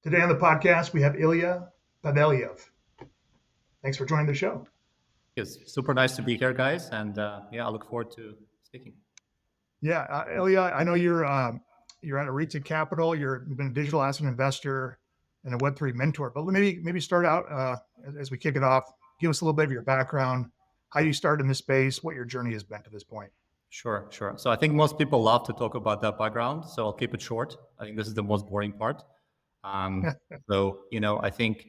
Today on the podcast, we have Ilya Paveliev. Thanks for joining the show. It's super nice to be here, guys, and I look forward to speaking. Yeah, Ilya, I know you're at Arete Capital. You've been a digital asset investor and a Web3 mentor. But maybe start out as we kick it off. Give us a little bit of your background, how you started in this space, what your journey has been to this point. Sure. So I think most people love to talk about that background, so I'll keep it short. I think this is the most boring part. I think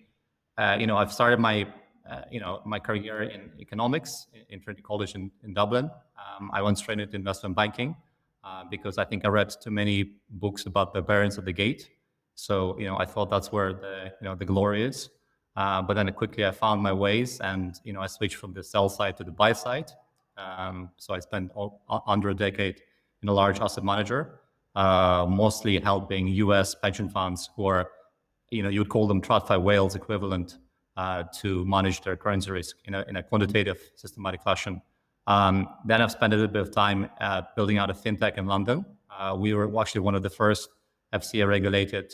I've started my career in economics in Trinity College in Dublin. I went straight into investment banking because I think I read too many books about the barons of the gate. So I thought that's where the glory is. But then quickly I found my ways, and I switched from the sell side to the buy side. So I spent under a decade in a large asset manager, mostly helping U.S. pension funds who are, you would call them TradFi whales equivalent, to manage their currency risk in a quantitative, systematic fashion. Then I've spent a little bit of time building out a fintech in London. We were actually one of the first FCA-regulated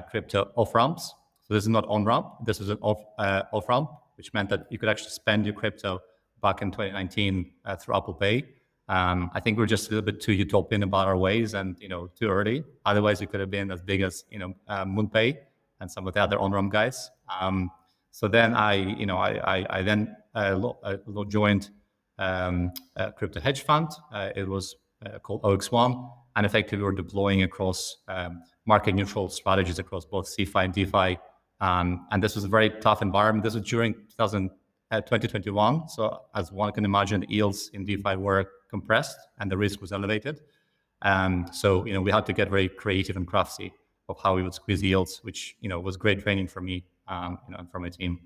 crypto off-ramps. So this is not on-ramp, this is an off-ramp, which meant that you could actually spend your crypto back in 2019 through Apple Pay. I think we're just a little bit too utopian about our ways and too early. Otherwise, it could have been as big as MoonPay and some of the other on-ramp guys. So then I joined a crypto hedge fund. It was called OX1, and effectively we're deploying across market neutral strategies across both CeFi and DeFi. And this was a very tough environment. This was during 2021. So as one can imagine, yields in DeFi were compressed and the risk was elevated. So we had to get very creative and crafty of how we would squeeze yields, which was great training for me and for my team.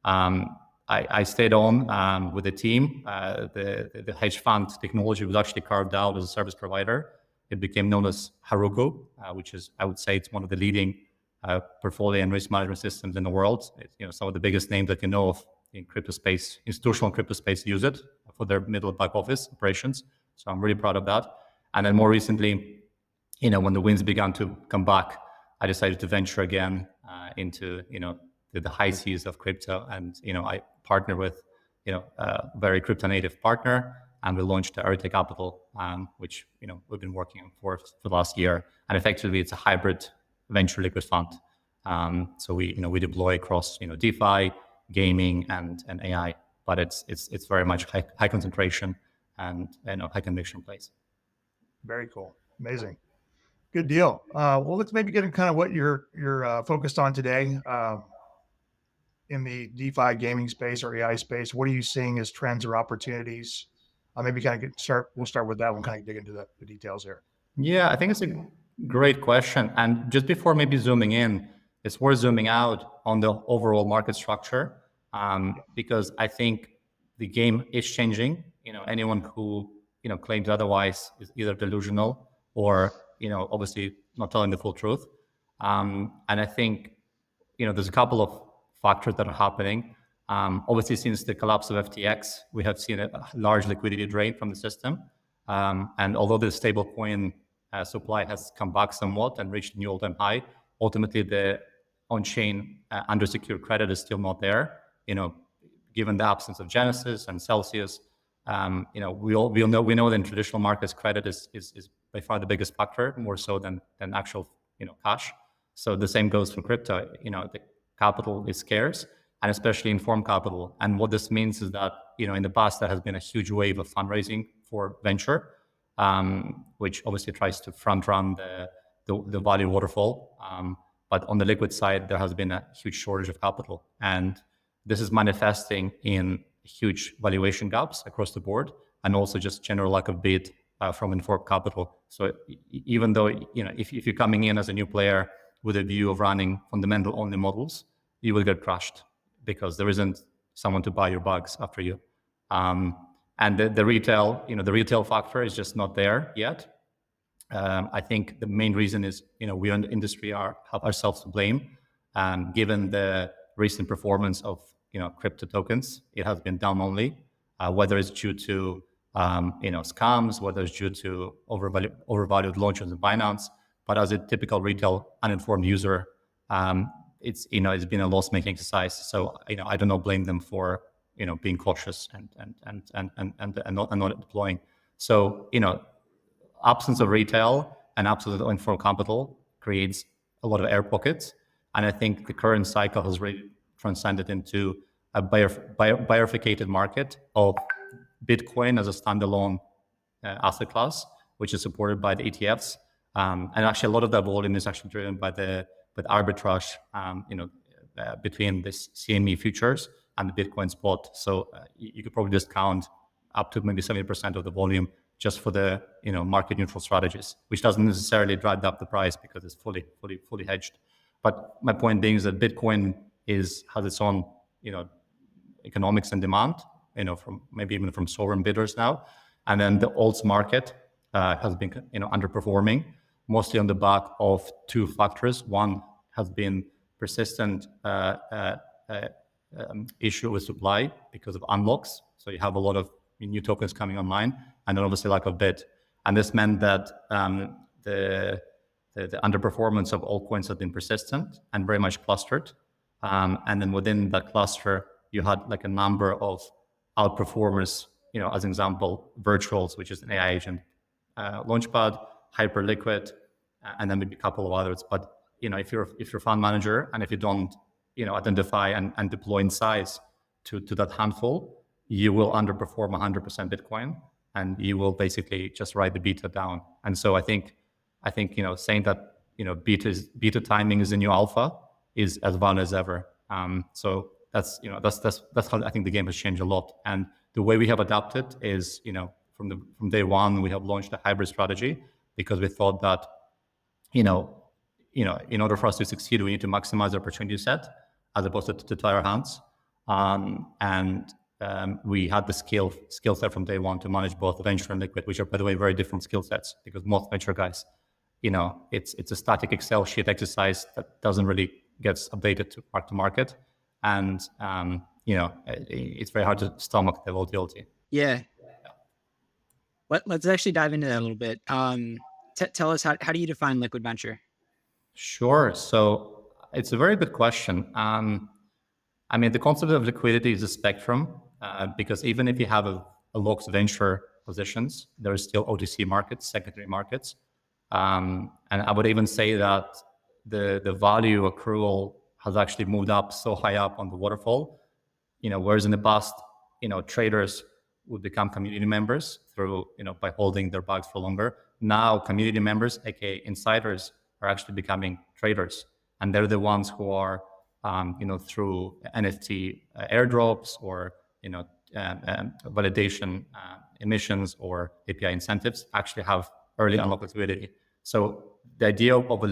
I stayed on with the team. The hedge fund technology was actually carved out as a service provider. It became known as Heroku, which is, I would say, it's one of the leading portfolio and risk management systems in the world. It's, some of the biggest names that you know of in crypto space, institutional crypto space, use it for their middle and back office operations. So I'm really proud of that. And then more recently, when the winds began to come back, I decided to venture again into the high seas of crypto, and I partnered with a very crypto native partner, and we launched the Arete Capital, which we've been working on for the last year. And effectively, it's a hybrid venture liquid fund. So we deploy across DeFi, gaming, and AI, but it's very much high concentration and high conviction plays. Very cool, amazing. Good deal. Well, let's maybe get into kind of what you're focused on today in the DeFi gaming space or AI space. What are you seeing as trends or opportunities? Maybe kind of we'll start with that one, kind of dig into the details there. Yeah, I think it's a great question. And just before maybe zooming in, it's worth zooming out on the overall market structure, because I think the game is changing. Anyone who claims otherwise is either delusional or obviously not telling the full truth. And I think there's a couple of factors that are happening. Obviously, since the collapse of FTX, we have seen a large liquidity drain from the system. And although the stablecoin supply has come back somewhat and reached a new all-time high, ultimately the on-chain undersecured credit is still not there. Given the absence of Genesis and Celsius, we know that in traditional markets, credit is by far the biggest factor, more so than actual cash. So the same goes for crypto. The capital is scarce, and especially informed capital. And what this means is that in the past there has been a huge wave of fundraising for venture, which obviously tries to front run the value waterfall. But on the liquid side, there has been a huge shortage of capital, and this is manifesting in huge valuation gaps across the board, and also just general lack of bid from informed capital. So even though if you're coming in as a new player with a view of running fundamental only models, you will get crushed because there isn't someone to buy your bugs after you. And the retail factor is just not there yet. I think the main reason is we in the industry have ourselves to blame, given the recent performance of crypto tokens. It has been down only, whether it's due to scams, whether it's due to overvalued launches in Binance. But as a typical retail uninformed user, it's it's been a loss-making exercise. So I do not blame them for being cautious and not deploying. So absence of retail and absence of informal capital creates a lot of air pockets. And I think the current cycle has really transcended into a bifurcated market of Bitcoin as a standalone asset class, which is supported by the ETFs. And actually, a lot of that volume is actually driven by the arbitrage, between this CME futures and the Bitcoin spot. So you could probably discount up to maybe 70% of the volume just for the market neutral strategies, which doesn't necessarily drive up the price because it's fully hedged. But my point being is that Bitcoin has its own economics and demand, from maybe even from sovereign bidders now, and then the alts market has been underperforming, mostly on the back of two factors. One has been persistent issue with supply because of unlocks. So you have a lot of new tokens coming online, and then obviously lack of bid. And this meant that the underperformance of altcoins has been persistent and very much clustered. And then within that cluster, you had like a number of outperformers, as an example, Virtuals, which is an AI agent, Launchpad, Hyperliquid, and then maybe a couple of others. But if you're a fund manager and if you don't identify and deploy in size to that handful, you will underperform 100% Bitcoin, and you will basically just write the beta down. And so I think saying that beta timing is the new alpha is as valid as ever. So that's how I think the game has changed a lot. And the way we have adapted is from day one we have launched a hybrid strategy, because we thought that in order for us to succeed, we need to maximize the opportunity set as opposed to tie our hands. We had the skill set from day one to manage both venture and liquid, which are, by the way, very different skill sets, because most venture guys, it's a static Excel sheet exercise that doesn't really get updated to market. And, it's very hard to stomach the volatility. Yeah. Let's actually dive into that a little bit. Tell us, how do you define liquid venture? Sure. So it's a very good question. The concept of liquidity is a spectrum, because even if you have a locked venture positions, there are still OTC markets, secondary markets. And I would even say that the value accrual has actually moved up so high up on the waterfall, whereas in the past, traders would become community members through, by holding their bags for longer. Now, community members, aka insiders, are actually becoming traders, and they're the ones who are, through NFT airdrops or validation emissions or API incentives, actually have early unlock liquidity. So the idea of a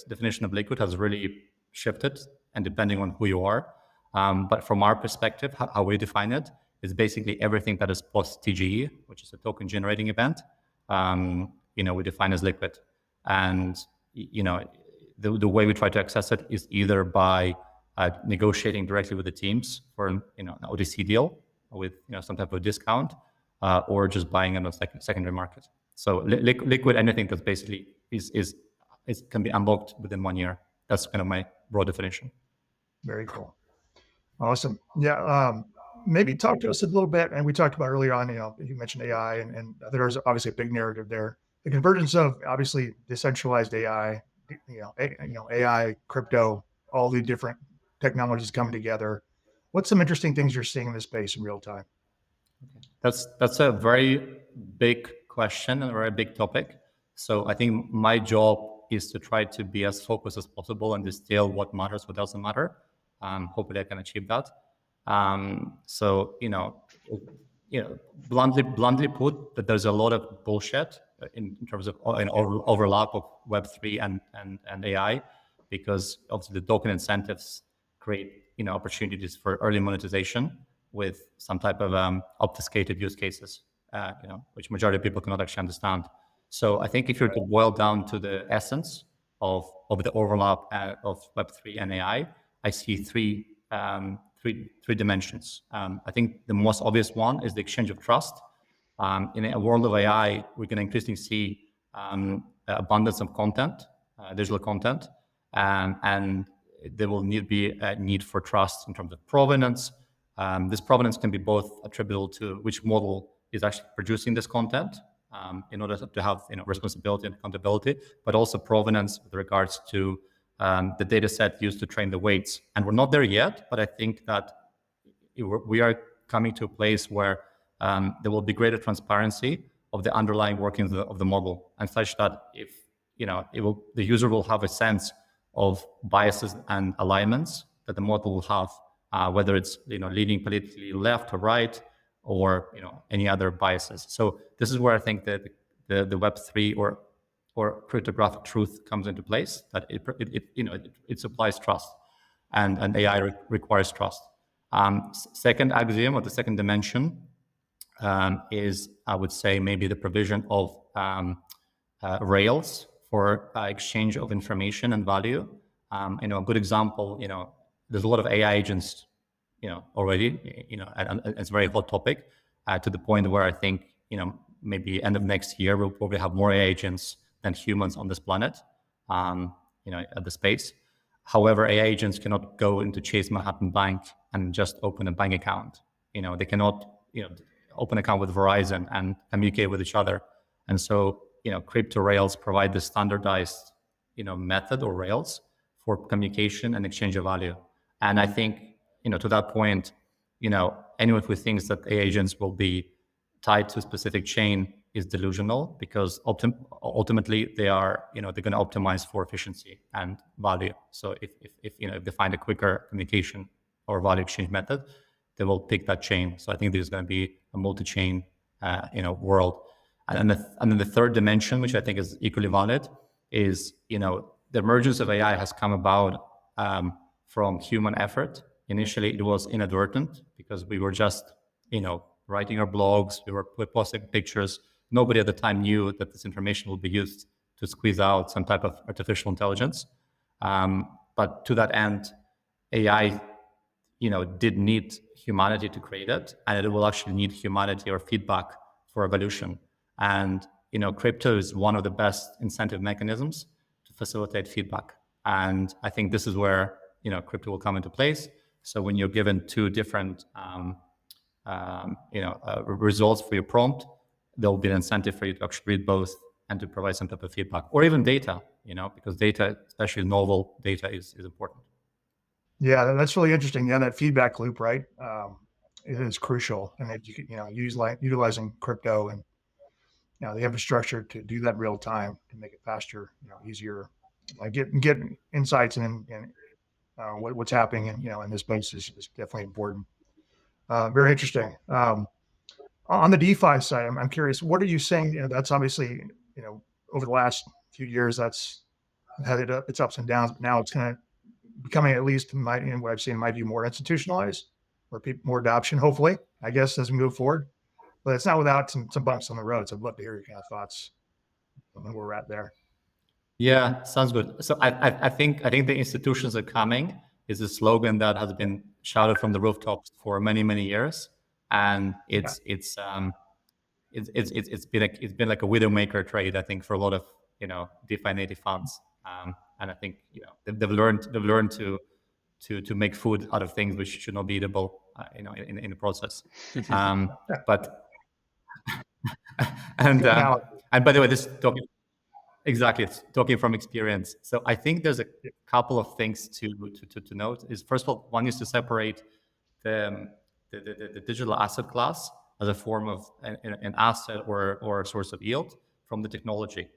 definition of liquid has really shifted, and depending on who you are. But from our perspective, how we define it is basically everything that is post TGE, which is a token generating event. We define as liquid. And the way we try to access it is either by negotiating directly with the teams for an OTC deal with some type of discount, or just buying in a secondary market. So liquid, anything that's basically can be unlocked within 1 year. That's kind of my broad definition. Very cool. Awesome. Yeah. Maybe talk to us a little bit. And we talked about earlier on, you mentioned AI, and there's obviously a big narrative there. The convergence of obviously decentralized AI, AI, crypto, all the different technologies coming together. What's some interesting things you're seeing in this space in real time? That's a very big question and a very big topic. So I think my job is to try to be as focused as possible and distill what matters, what doesn't matter. Hopefully I can achieve that. Bluntly put, that there's a lot of bullshit in terms of overlap of Web3 and AI, because obviously the token incentives create opportunities for early monetization with some type of obfuscated use cases, which majority of people cannot actually understand. So I think if you're to boil down to the essence of the overlap of Web3 and AI, I see three dimensions. I think the most obvious one is the exchange of trust. In a world of AI, we're going to increasingly see abundance of content, digital content, and there will be a need for trust in terms of provenance. This provenance can be both attributable to which model is actually producing this content, in order to have responsibility and accountability, but also provenance with regards to the data set used to train the weights. And we're not there yet, but I think that we are coming to a place where there will be greater transparency of the underlying workings of the model, and such that if the user will have a sense of biases and alignments that the model will have, whether it's leaning politically left or right, or any other biases. So this is where I think that the Web3 or cryptographic truth comes into place. That it supplies trust, and AI requires trust. Second axiom, or the second dimension, is, I would say, maybe the provision of rails for exchange of information and value. A good example, there's a lot of AI agents, already, and it's a very hot topic, to the point where I think, maybe end of next year, we'll probably have more AI agents than humans on this planet, at the space. However, AI agents cannot go into Chase Manhattan Bank and just open a bank account. They cannot, open account with Verizon and communicate with each other. And so, crypto rails provide the standardized, method or rails for communication and exchange of value. And I think, to that point, anyone who thinks that AI agents will be tied to a specific chain is delusional, because ultimately they are, they're going to optimize for efficiency and value. So if they find a quicker communication or value exchange method, they will pick that chain. So I think there's going to be a multi-chain, world. And then the third dimension, which I think is equally valid, is, the emergence of AI has come about from human effort. Initially, it was inadvertent, because we were just, writing our blogs, we were posting pictures. Nobody at the time knew that this information will be used to squeeze out some type of artificial intelligence. But to that end, AI, did need humanity to create it, and it will actually need humanity or feedback for evolution. And, crypto is one of the best incentive mechanisms to facilitate feedback. And I think this is where, crypto will come into place. So when you're given two different, results for your prompt, there will be an incentive for you to actually read both and to provide some type of feedback, or even data, because data, especially novel data, is important. Yeah, that's really interesting. Yeah, that feedback loop, right? It is crucial, and that utilizing crypto and the infrastructure to do that real time, to make it faster, easier, like get insights and what's happening in this space is definitely important. Very interesting. On the DeFi side, I'm curious, what are you saying? That's obviously, over the last few years, that's had its ups and downs, but now it's kind of becoming, at least in what I've seen, in my view, more institutionalized, or more adoption, hopefully, I guess, as we move forward. But it's not without some bumps on the road. So I'd love to hear your kind of thoughts on where we're at there. Yeah, sounds good. So I think the institutions are coming is a slogan that has been shouted from the rooftops for many years, and it's been like a widowmaker trade, I think, for a lot of DeFi native funds, and I think they've learned to make food out of things which should not be eatable, in the process. But and by the way, this talking exactly, it's talking from experience. So I think there's a couple of things to note. Is, first of all, one is to separate the digital asset class as a form of an asset or a source of yield from the technology,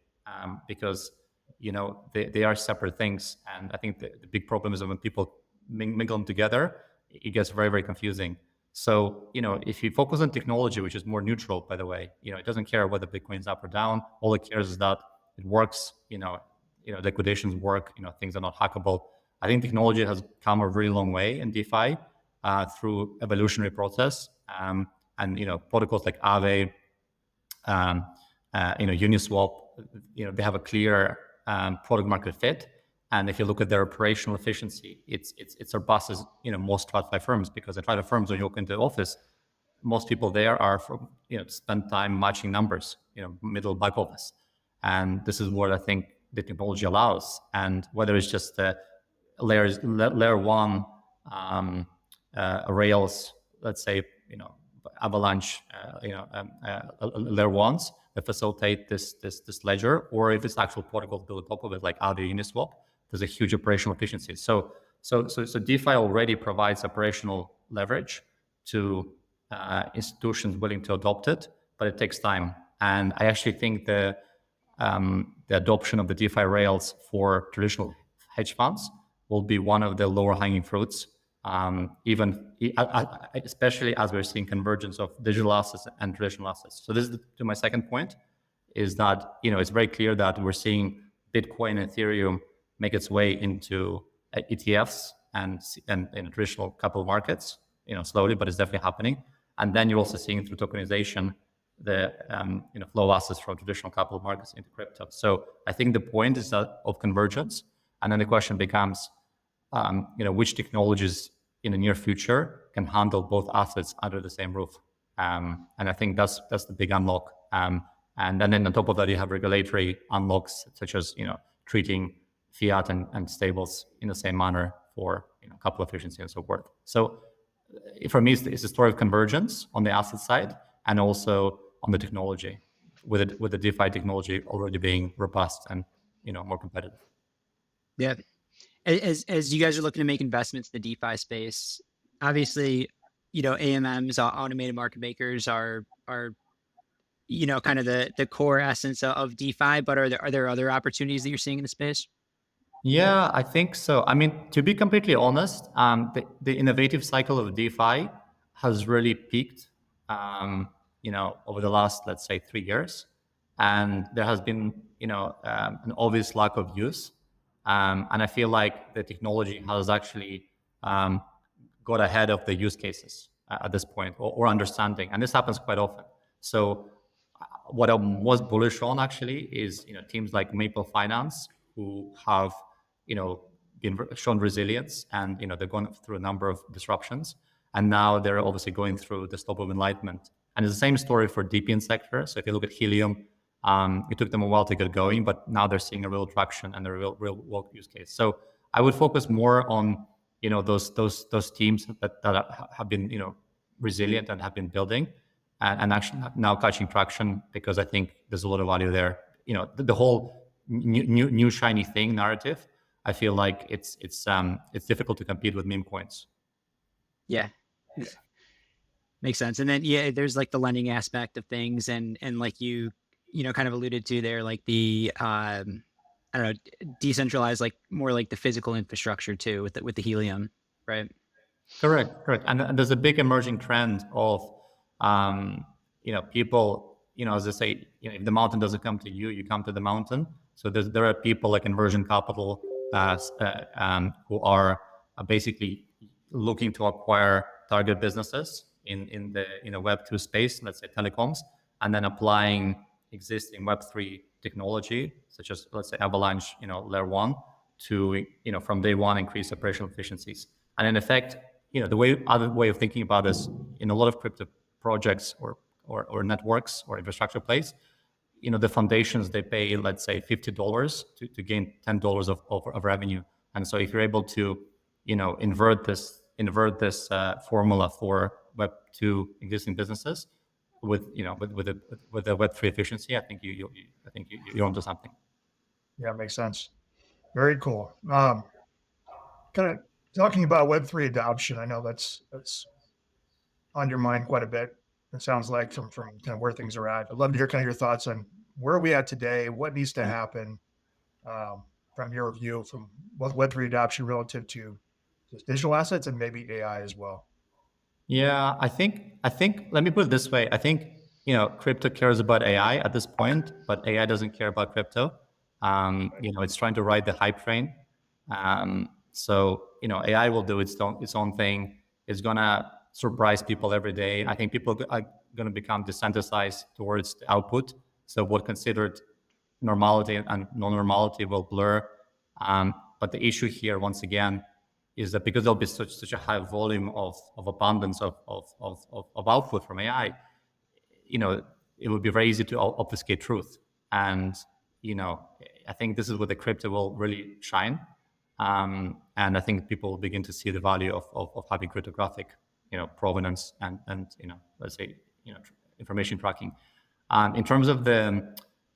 because they are separate things. And I think the big problem is that when people mingle them together, it gets very confusing. So if you focus on technology, which is more neutral, by the way, it doesn't care whether Bitcoin's up or down. All it cares is that it works. Liquidations work. Things are not hackable. I think technology has come a really long way in DeFi through evolutionary process, and protocols like Aave, Uniswap, they have a clear product market fit. And if you look at their operational efficiency, it surpasses most TradFi firms, because in TradFi firms, when you walk into the office, most people there are from spend time matching numbers, middle back office, and this is what I think the technology allows. And whether it's just layer one Rails, let's say, Avalanche, layer ones that facilitate this ledger, or if it's actual protocol built on top of it, like Audi Uniswap, there's a huge operational efficiency. So DeFi already provides operational leverage to institutions willing to adopt it, but it takes time. And I actually think the adoption of the DeFi rails for traditional hedge funds will be one of the lower hanging fruits, especially as we're seeing convergence of digital assets and traditional assets. So this is to my second point, is that it's very clear that we're seeing Bitcoin and Ethereum make its way into ETFs and in traditional capital markets, slowly, but it's definitely happening. And then you're also seeing through tokenization the flow assets from traditional capital markets into crypto. So I think the point is that of convergence, and then the question becomes, which technologies in the near future can handle both assets under the same roof, and I think that's the big unlock. And then on top of that, you have regulatory unlocks such as treating fiat and stables in the same manner for capital efficiency and so forth. So for me, it's a story of convergence on the asset side and also on the technology, with the DeFi technology already being robust and more competitive. Yeah. As you guys are looking to make investments in the DeFi space, obviously, AMMs, automated market makers, are kind of the core essence of DeFi. But are there other opportunities that you're seeing in the space? Yeah, I think so. I mean, to be completely honest, the innovative cycle of DeFi has really peaked, over the last, let's say, 3 years, and there has been, an obvious lack of use, and I feel like the technology has actually got ahead of the use cases at this point, or understanding, and this happens quite often. So what I'm most bullish on actually is teams like Maple Finance, who have been shown resilience, and they're going through a number of disruptions, and now they're obviously going through the slope of enlightenment. And it's the same story for DePIN sector. So if you look at Helium, it took them a while to get going, but now they're seeing a real traction and a real work use case. So I would focus more on those teams that have been resilient and have been building and actually now catching traction, because I think there's a lot of value there. The whole new shiny thing narrative, I feel like it's difficult to compete with meme coins. Yeah. Makes sense. And then there's like the lending aspect of things, and like you kind of alluded to there, like the I don't know, decentralized, like more like the physical infrastructure too, with the Helium, right? Correct. And there's a big emerging trend of people, as they say, if the mountain doesn't come to you, you come to the mountain. So there are people like Convergence Capital who are basically looking to acquire target businesses in the Web2 space, let's say telecoms, and then applying existing Web3 technology, such as, let's say, Avalanche, layer one, to from day one increase operational efficiencies. And in effect, other way of thinking about this, in a lot of crypto projects or networks or infrastructure plays, the foundations, they pay, let's say, $50 to gain $10 of revenue. And so if you're able to invert this formula for Web2 existing businesses with the Web3 efficiency, I think you're onto something. Yeah, makes sense. Very cool. Kind of talking about Web3 adoption, I know that's on your mind quite a bit. It sounds like from kind of where things are at. I'd love to hear kind of your thoughts on where are we at today, what needs to happen from your view, from both Web3 adoption relative to just digital assets and maybe AI as well. Yeah, I think let me put it this way. I think crypto cares about AI at this point, but AI doesn't care about crypto. It's trying to ride the hype train. So AI will do its own thing. It's gonna surprise people every day. I think people are gonna become desensitized towards the output. So what considered normality and non-normality will blur. But the issue here, once again, is that because there'll be such a high volume of abundance of output from AI, it would be very easy to obfuscate truth. And I think this is where the crypto will really shine. And I think people begin to see the value of having cryptographic, provenance and let's say, information tracking. In terms of the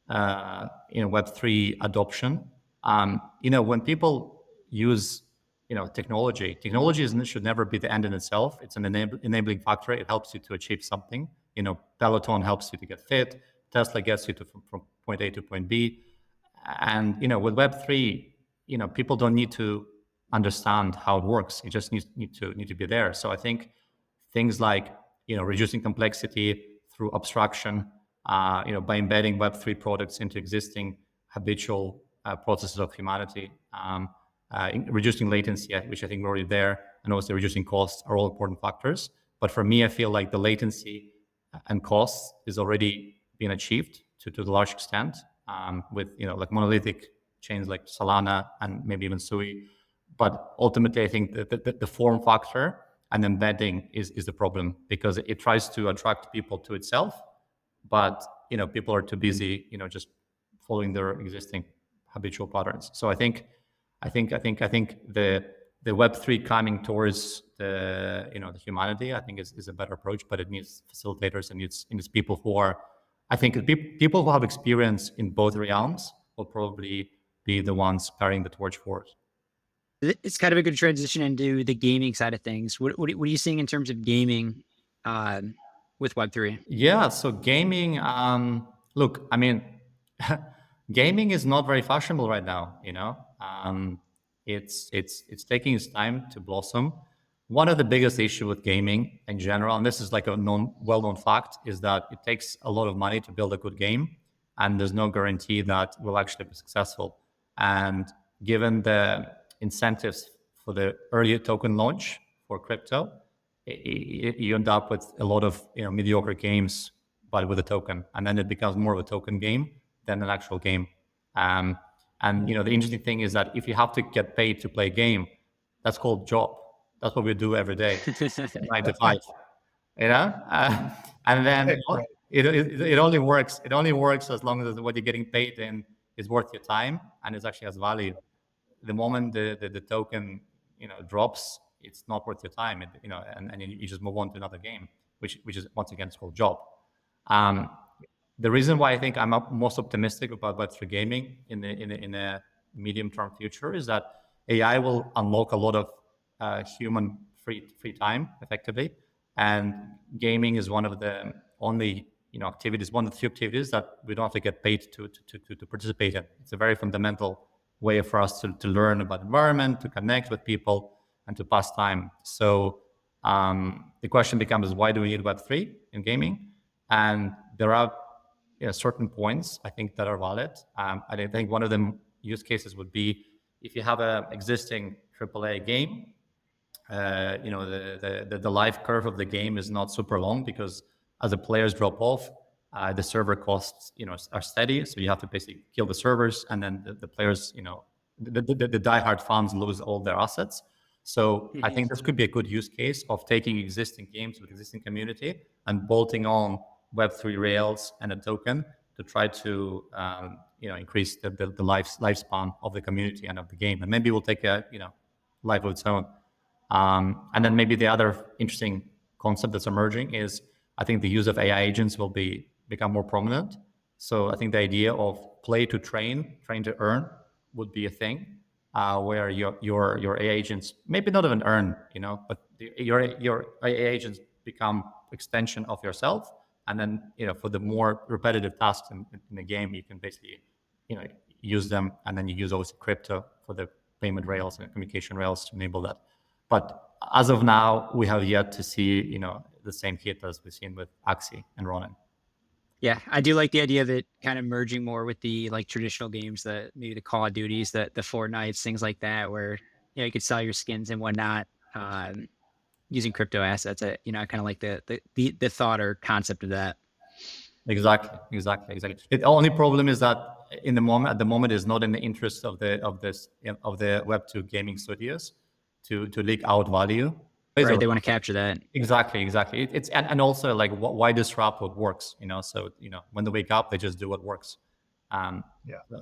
Web3 adoption, when people use technology should never be the end in itself. It's an enabling factor. It helps you to achieve something. Peloton helps you to get fit. Tesla gets you from point A to point B. And with Web3, people don't need to understand how it works. It just need to be there. So I think things like reducing complexity through abstraction, by embedding Web3 products into existing habitual processes of humanity, reducing latency, which I think we're already there, and also reducing costs are all important factors. But for me, I feel like the latency and costs is already being achieved to the large extent with like monolithic chains like Solana and maybe even Sui. But ultimately, I think the form factor and embedding is the problem, because it tries to attract people to itself, but people are too busy just following their existing habitual patterns. So I think the Web3 coming towards the humanity, I think is a better approach, but it needs facilitators and it needs people who are, I think people who have experience in both realms will probably be the ones carrying the torch forward. It's kind of a good transition into the gaming side of things. What are you seeing in terms of gaming with Web3? Yeah, so gaming, look, I mean, gaming is not very fashionable right now, it's taking its time to blossom. One of the biggest issue with gaming in general, and this is like a well-known fact, is that it takes a lot of money to build a good game, and there's no guarantee that will actually be successful. And given the incentives for the early token launch for crypto, you end up with a lot of mediocre games, but with a token, and then it becomes more of a token game than an actual game. And the interesting thing is that if you have to get paid to play a game, that's called job. That's what we do every day, 9 to 5. And then Right. it only works. It only works as long as what you're getting paid in is worth your time and it actually has value. The moment the token drops, it's not worth your time. And you just move on to another game, which is once again it's called job. The reason why I think I'm most optimistic about Web3 gaming in a medium-term future is that AI will unlock a lot of human free time effectively, and gaming is one of the only activities, one of the few activities that we don't have to get paid to participate in. It's a very fundamental way for us to learn about the environment, to connect with people, and to pass time. So the question becomes, why do we need Web3 in gaming? And there are certain points I think that are valid. I think one of the use cases would be if you have an existing AAA game, the life curve of the game is not super long, because as the players drop off, the server costs are steady, so you have to basically kill the servers, and then the players, the diehard fans lose all their assets. So I think this could be a good use case of taking existing games with existing community and bolting on Web3 rails and a token to try to increase the lifespan of the community and of the game, and maybe we'll take a life of its own. And then maybe the other interesting concept that's emerging is I think the use of AI agents will become more prominent. So I think the idea of play to train to earn would be a thing, where your AI agents maybe not even earn, but your AI agents become extension of yourself, and then for the more repetitive tasks in the game, you can basically use them, and then you use also crypto for the payment rails and communication rails to enable that. But as of now, we have yet to see the same hit as we've seen with Axie and Ronin. Yeah, I do like the idea of it kind of merging more with the traditional games, that maybe the Call of Duties, the Fortnites, things like that, where you could sell your skins and whatnot using crypto assets. I kind of like the thought or concept of that. Exactly. The only problem is that at the moment, is not in the interest of the Web2 gaming studios to leak out value. Right, they want to capture that. Exactly. It's and also like why disrupt what works? So when they wake up, they just do what works.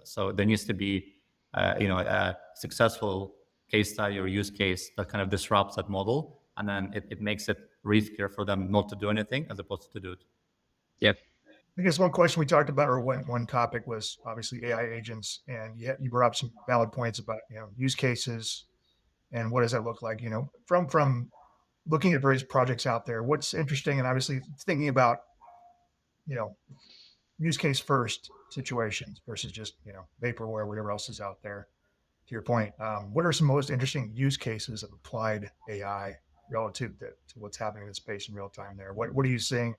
So there needs to be a successful case study or use case that kind of disrupts that model, and then it makes it riskier for them not to do anything as opposed to do it. Yep. I guess one question we talked about, or one topic, was obviously AI agents, and you brought up some valid points about use cases and what does that look like. From looking at various projects out there, what's interesting, and obviously thinking about use case first situations versus just vaporware, whatever else is out there. To your point, what are some most interesting use cases of applied AI relative to what's happening in the space in real time there? What are you seeing,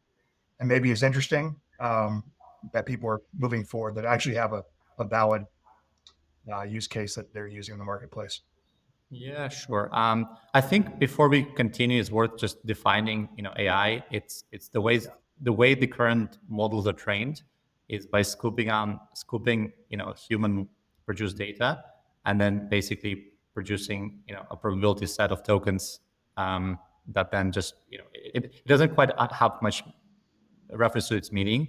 and maybe is interesting that people are moving forward that actually have a valid use case that they're using in the marketplace? Yeah, sure. I think before we continue, it's worth just defining, AI. It's the way the current models are trained is by scooping, human produced data, and then basically producing, a probability set of tokens that then just, it doesn't quite have much reference to its meaning.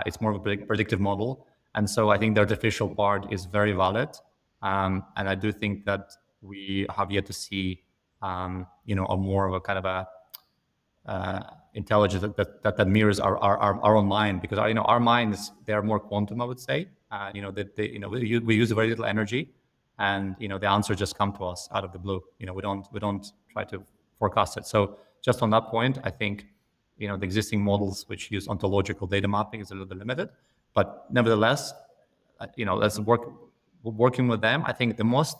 It's more of a predictive model. And so I think the artificial part is very valid. And I do think that we have yet to see, a more of a kind of a intelligence that mirrors our own mind, because our minds, they are more quantum, I would say. We use very little energy, and the answers just come to us out of the blue. We don't try to forecast it. So just on that point, I think the existing models which use ontological data mapping is a little bit limited, but nevertheless, let's working with them. I think the most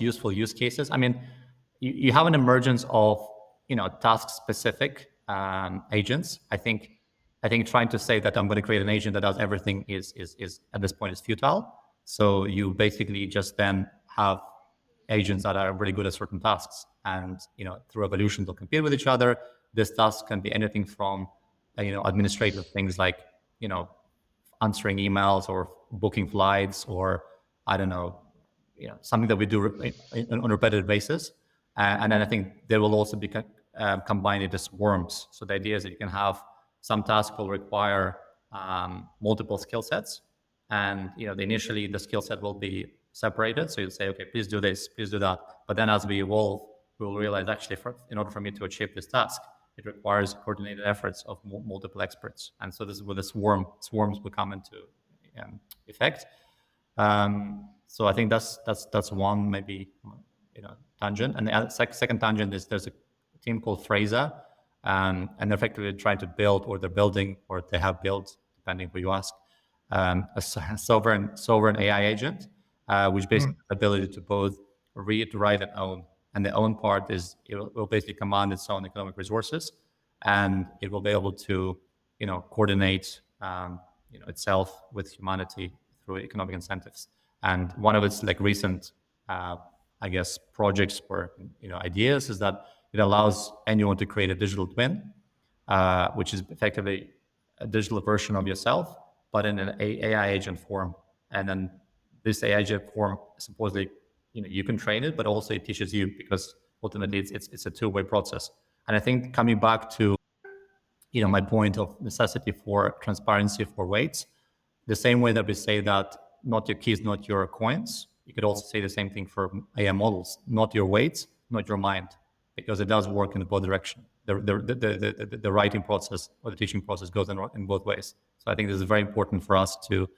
useful use cases. I mean, you have an emergence of task specific agents. I think trying to say that I'm going to create an agent that does everything is at this point is futile. So you basically just then have agents that are really good at certain tasks, and through evolution they'll compete with each other. This task can be anything from administrative things like answering emails or booking flights, or I don't know, something that we do on a repetitive basis. And then I think they will also be combined into swarms. So the idea is that you can have some tasks will require multiple skill sets, and initially the skill set will be separated. So you'll say, okay, please do this, please do that. But then as we evolve, we'll realize actually, in order for me to achieve this task, it requires coordinated efforts of multiple experts. And so this is where the swarms will come into effect. So I think that's one maybe tangent. And the second tangent is there's a team called Fraser, and they're effectively trying to build, or they're building, or they have built, depending who you ask, a sovereign AI agent, which basically has the ability to both read, write, and own. And the own part is it will basically command its own economic resources, and it will be able to coordinate itself with humanity through economic incentives. And one of its recent projects or ideas is that it allows anyone to create a digital twin, which is effectively a digital version of yourself, but in an AI agent form. And then this AI agent form, supposedly, you can train it, but also it teaches you, because ultimately it's a two-way process. And I think coming back to my point of necessity for transparency for weights, the same way that we say that not your keys, not your coins, you could also say the same thing for AI models, not your weights, not your mind, because it does work in both directions. The writing process or the teaching process goes in both ways. So I think this is very important for us to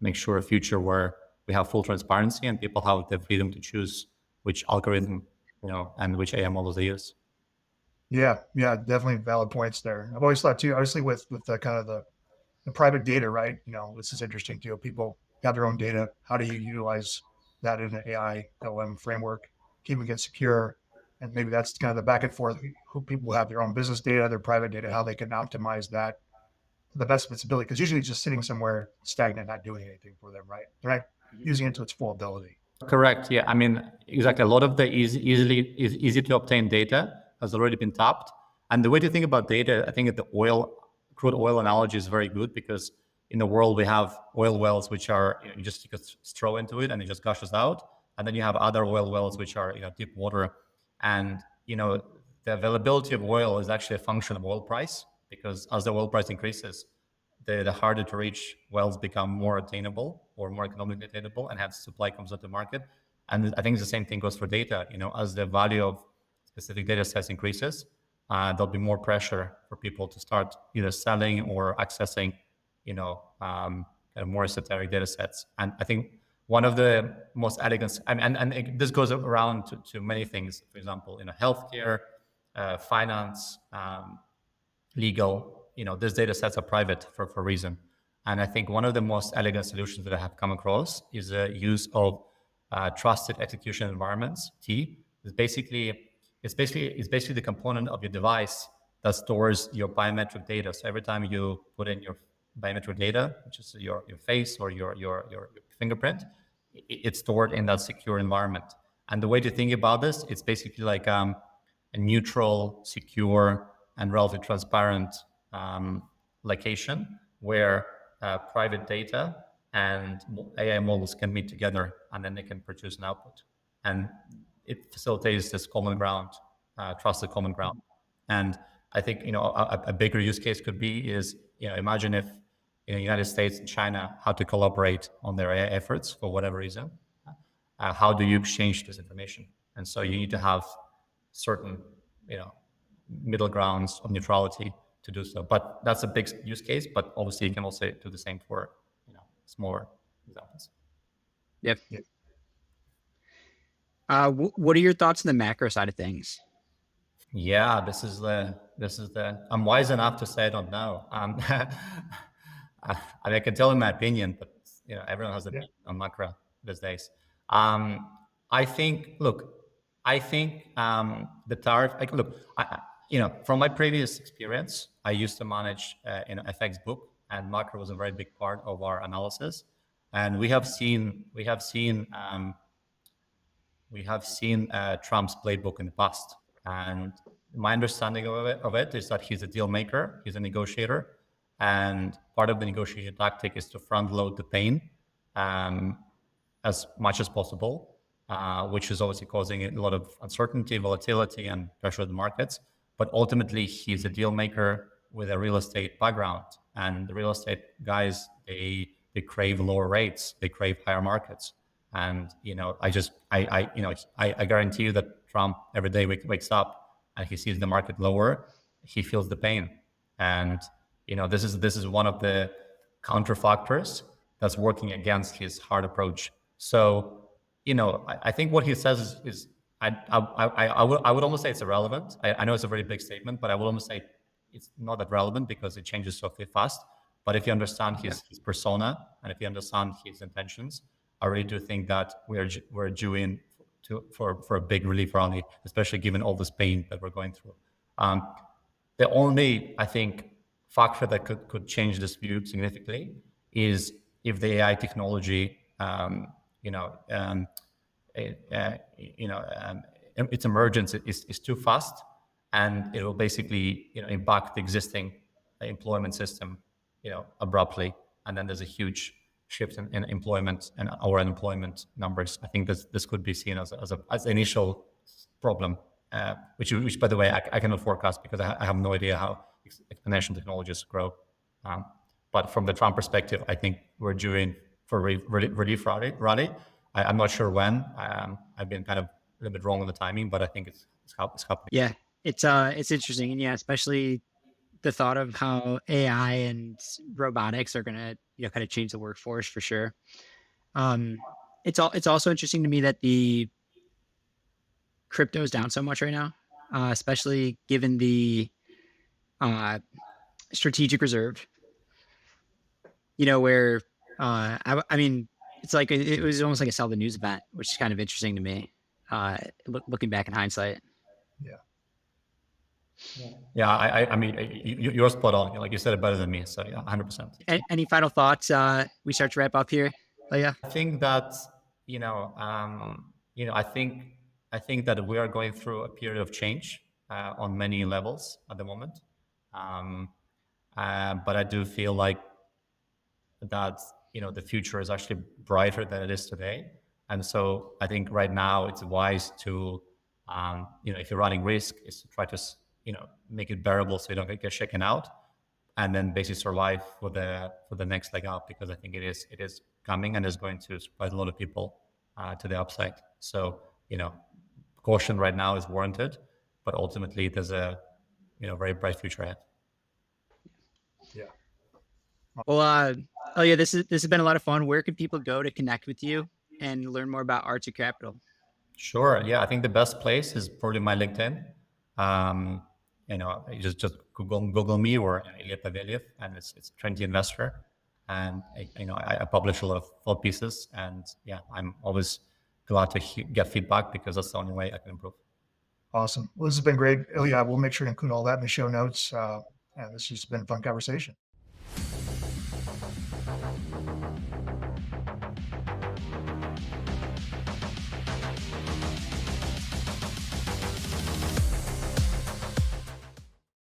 make sure a future where we have full transparency and people have the freedom to choose which algorithm, and which AI models they use. Yeah, definitely valid points there. I've always thought too, obviously with the kind of the private data, right? This is interesting too. People have their own data. How do you utilize that in an AI LM framework, keeping it secure? And maybe that's kind of the back and forth. Who people have their own business data, their private data, how they can optimize that to the best of its ability. Because usually it's just sitting somewhere stagnant, not doing anything for them, right? They're not using it to its full ability. Correct. Yeah. I mean, exactly. A lot of the easy to obtain data has already been tapped. And the way to think about data, I think that the crude oil analogy is very good, because in the world we have oil wells, which are, you could throw into it and it just gushes out. And then you have other oil wells, which are, deep water. And, the availability of oil is actually a function of oil price, because as the oil price increases, the harder to reach wells become more attainable or more economically attainable, and hence supply comes onto the market. And I think the same thing goes for data. As the value of specific data sets increases, there'll be more pressure for people to start either selling or accessing, kind of more esoteric data sets. And I think one of the most elegant, this goes around to many things. For example, healthcare, finance, legal, these data sets are private for a reason. And I think one of the most elegant solutions that I have come across is the use of trusted execution environments, T. It's basically the component of your device that stores your biometric data. So every time you put in your biometric data, which is your face or your fingerprint, it's stored in that secure environment. And the way to think about this, it's basically like a neutral, secure, and relatively transparent location where private data and AI models can meet together, and then they can produce an output. And it facilitates this common ground, trusted common ground. And I think a bigger use case could be is imagine if United States and China had to collaborate on their AI efforts for whatever reason. How do you exchange this information? And so you need to have certain middle grounds of neutrality to do so. But that's a big use case. But obviously, you can also do the same for smaller examples. Yep. What are your thoughts on the macro side of things? Yeah, this is the. I'm wise enough to say I don't know. I can tell you my opinion, but everyone has an opinion on macro these days. I think. Look, I think the tariff. From my previous experience, I used to manage FX book, and macro was a very big part of our analysis. And we have seen Trump's playbook in the past. And my understanding of it is that he's a deal maker, he's a negotiator, and part of the negotiation tactic is to front load the pain as much as possible, which is obviously causing a lot of uncertainty, volatility, and pressure of the markets. But ultimately, he's a deal maker with a real estate background, and the real estate guys, they crave lower rates, they crave higher markets. And I guarantee you that Trump every day wakes up and he sees the market lower, he feels the pain. And this is one of the counter factors that's working against his hard approach. So I think what he says is I would almost say it's irrelevant. I know it's a very big statement, but I would almost say it's not that relevant because it changes so fast. But if you understand his persona and if you understand his intentions, I really do think that we're due in for a big relief rally, especially given all this pain that we're going through. The only, I think, factor that could change this view significantly is if the AI technology, its emergence is too fast, and it will basically impact the existing employment system, abruptly, and then there's a huge shift in employment and our unemployment numbers. I think this could be seen as an initial problem, which by the way I cannot forecast because I have no idea how exponential technologies grow. But from the Trump perspective, I think we're due in for relief rally. I'm not sure when. I've been kind of a little bit wrong on the timing, but I think it's happening. Yeah, it's interesting, and especially the thought of how AI and robotics are gonna kind of change the workforce for sure. It's also interesting to me that the crypto is down so much right now, especially given the strategic reserve. Where I mean, it's like it was almost like a sell the news event, which is kind of interesting to me, looking back in hindsight. Yeah, I mean, you're spot on. Like you said it better than me. So yeah, 100%. Any final thoughts? We start to wrap up here. Ilya? I think that I think that we are going through a period of change on many levels at the moment. But I do feel like that the future is actually brighter than it is today. And so I think right now it's wise to if you're running risk, is to try to make it bearable so you don't get shaken out, and then basically survive for the next leg up, because I think it is coming and is going to surprise a lot of people. to the upside. So, caution right now is warranted, but ultimately there's a very bright future ahead. Yeah. Well, oh yeah, this has been a lot of fun. Where can people go to connect with you and learn more about Arete Capital? Sure. Yeah, I think the best place is probably my LinkedIn. You just Google me or Ilya Paveliev, and it's Trinity Investor, and I publish a lot of thought pieces, and yeah, I'm always glad to get feedback because that's the only way I can improve. Awesome. Well, this has been great, Ilya. We'll make sure to include all that in the show notes. And this has been a fun conversation.